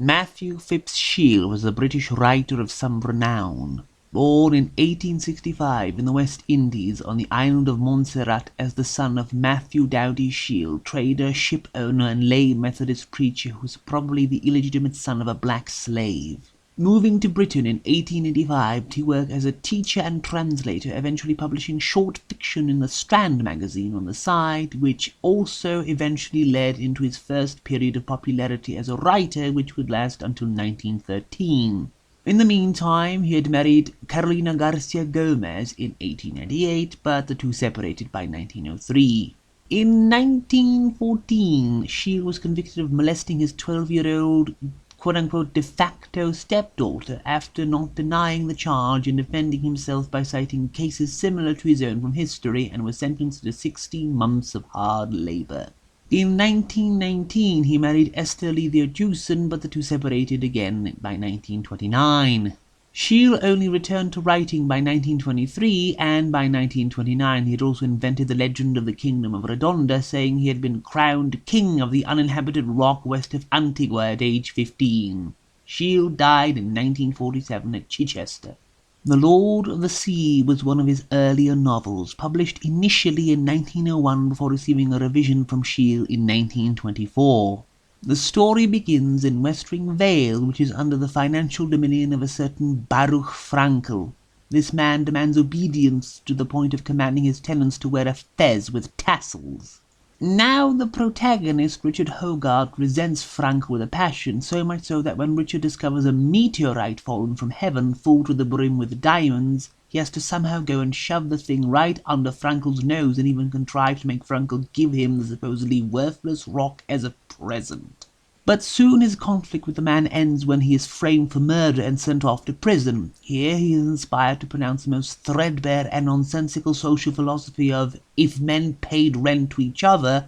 Matthew Phipps Shiel was a British writer of some renown. Born in 1865 in the West Indies on the island of Montserrat as the son of Matthew Doughty Shiel, trader, ship owner, and lay Methodist preacher who was probably the illegitimate son of a black slave. Moving to Britain in 1885 to work as a teacher and translator, eventually publishing short fiction in the Strand magazine on the side, which also eventually led into his first period of popularity as a writer, which would last until 1913. In the meantime, he had married Carolina Garcia Gomez in 1898, but the two separated by 1903. In 1914, Shiel was convicted of molesting his 12-year-old quote-unquote de facto stepdaughter after not denying the charge and defending himself by citing cases similar to his own from history, and was sentenced to 16 months of hard labor. In 1919, he married Esther Lydia Jewson, but the two separated again by 1929. Shiel only returned to writing by 1923, and by 1929 he had also invented the legend of the Kingdom of Redonda, saying he had been crowned king of the uninhabited rock west of Antigua at age 15. Shiel died in 1947 at Chichester. The Lord of the Sea was one of his earlier novels, published initially in 1901 before receiving a revision from Shiel in 1924. The story begins in Westring Vale, which is under the financial dominion of a certain Baruch Frankel. This man demands obedience to the point of commanding his tenants to wear a fez with tassels. Now the protagonist, Richard Hogarth, resents Frankel with a passion, so much so that when Richard discovers a meteorite fallen from heaven full to the brim with diamonds, he has to somehow go and shove the thing right under Frankel's nose, and even contrive to make Frankel give him the supposedly worthless rock as a present. But soon his conflict with the man ends when he is framed for murder and sent off to prison. Here he is inspired to pronounce the most threadbare and nonsensical social philosophy of "if men paid rent to each other, ...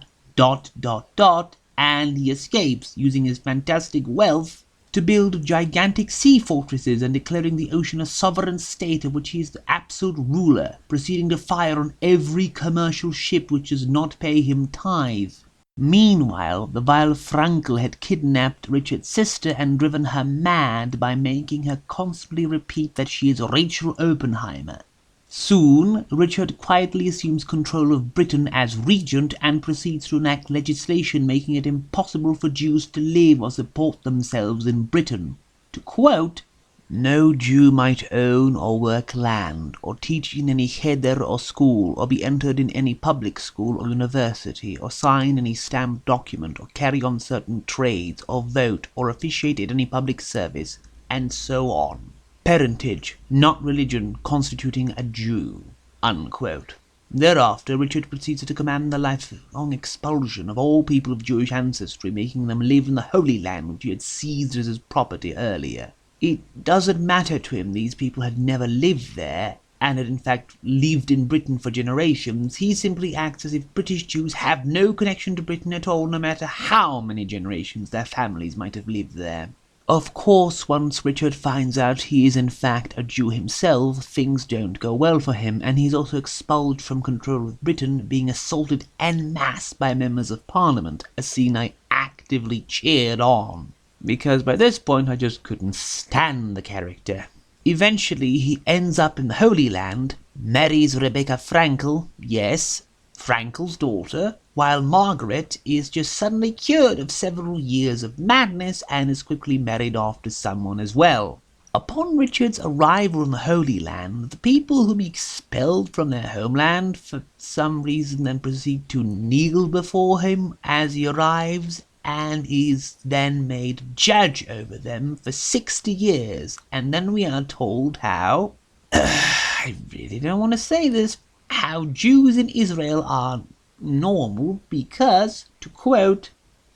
and he escapes, using his fantastic wealth to build gigantic sea fortresses and declaring the ocean a sovereign state of which he is the absolute ruler, proceeding to fire on every commercial ship which does not pay him tithe. Meanwhile, the vile Frankel had kidnapped Richard's sister and driven her mad by making her constantly repeat that she is Rachel Oppenheimer. Soon, Richard quietly assumes control of Britain as regent and proceeds to enact legislation making it impossible for Jews to live or support themselves in Britain. To quote, "No Jew might own or work land, or teach in any cheder or school, or be entered in any public school or university, or sign any stamped document, or carry on certain trades, or vote, or officiate at any public service," and so on. Parentage, not religion, constituting a Jew. Unquote. Thereafter, Richard proceeds to command the lifelong expulsion of all people of Jewish ancestry, making them live in the Holy Land which he had seized as his property earlier. It doesn't matter to him these people had never lived there, and had in fact lived in Britain for generations. He simply acts as if British Jews have no connection to Britain at all, no matter how many generations their families might have lived there. Of course, once Richard finds out he is in fact a Jew himself, things don't go well for him, and he's also expelled from control of Britain, being assaulted en masse by members of Parliament, a scene I actively cheered on, because by this point I just couldn't stand the character. Eventually he ends up in the Holy Land, marries Rebecca Frankel, yes, Frankel's daughter, while Margaret is just suddenly cured of several years of madness and is quickly married off to someone as well. Upon Richard's arrival in the Holy Land, the people whom he expelled from their homeland for some reason then proceed to kneel before him as he arrives, and is then made judge over them for 60 years, and then we are told how, I really don't want to say this, how Jews in Israel are normal because, to quote,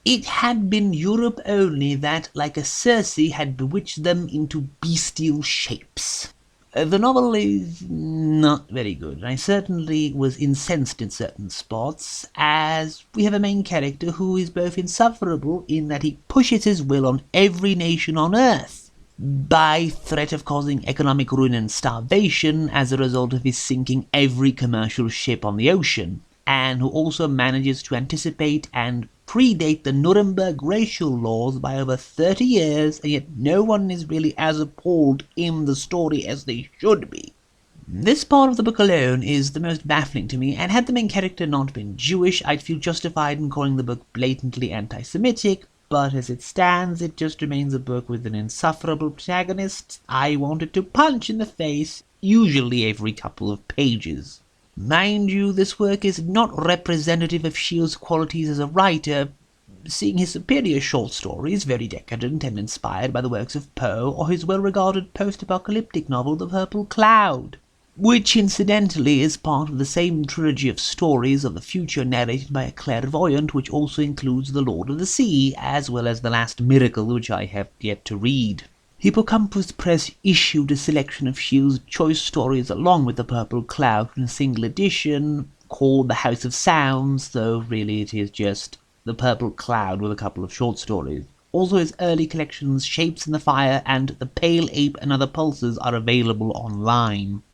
"it had been Europe only that, like a Circe, had bewitched them into bestial shapes." The novel is not very good, and I certainly was incensed in certain spots, as we have a main character who is both insufferable in that he pushes his will on every nation on earth, by threat of causing economic ruin and starvation as a result of his sinking every commercial ship on the ocean, and who also manages to anticipate and predate the Nuremberg racial laws by over 30 years, and yet no one is really as appalled in the story as they should be. This part of the book alone is the most baffling to me, and had the main character not been Jewish, I'd feel justified in calling the book blatantly anti-Semitic, but as it stands, it just remains a book with an insufferable protagonist I wanted to punch in the face, usually every couple of pages. Mind you, this work is not representative of Shiel's qualities as a writer, seeing his superior short stories, very decadent and inspired by the works of Poe, or his well-regarded post-apocalyptic novel The Purple Cloud, which incidentally is part of the same trilogy of stories of the future narrated by a clairvoyant, which also includes The Lord of the Sea, as well as The Last Miracle, which I have yet to read. Hippocampus Press issued a selection of Shiel's choice stories along with The Purple Cloud in a single edition called The House of Sounds, though really it is just The Purple Cloud with a couple of short stories. Also, his early collections Shapes in the Fire and The Pale Ape and Other Pulses are available online.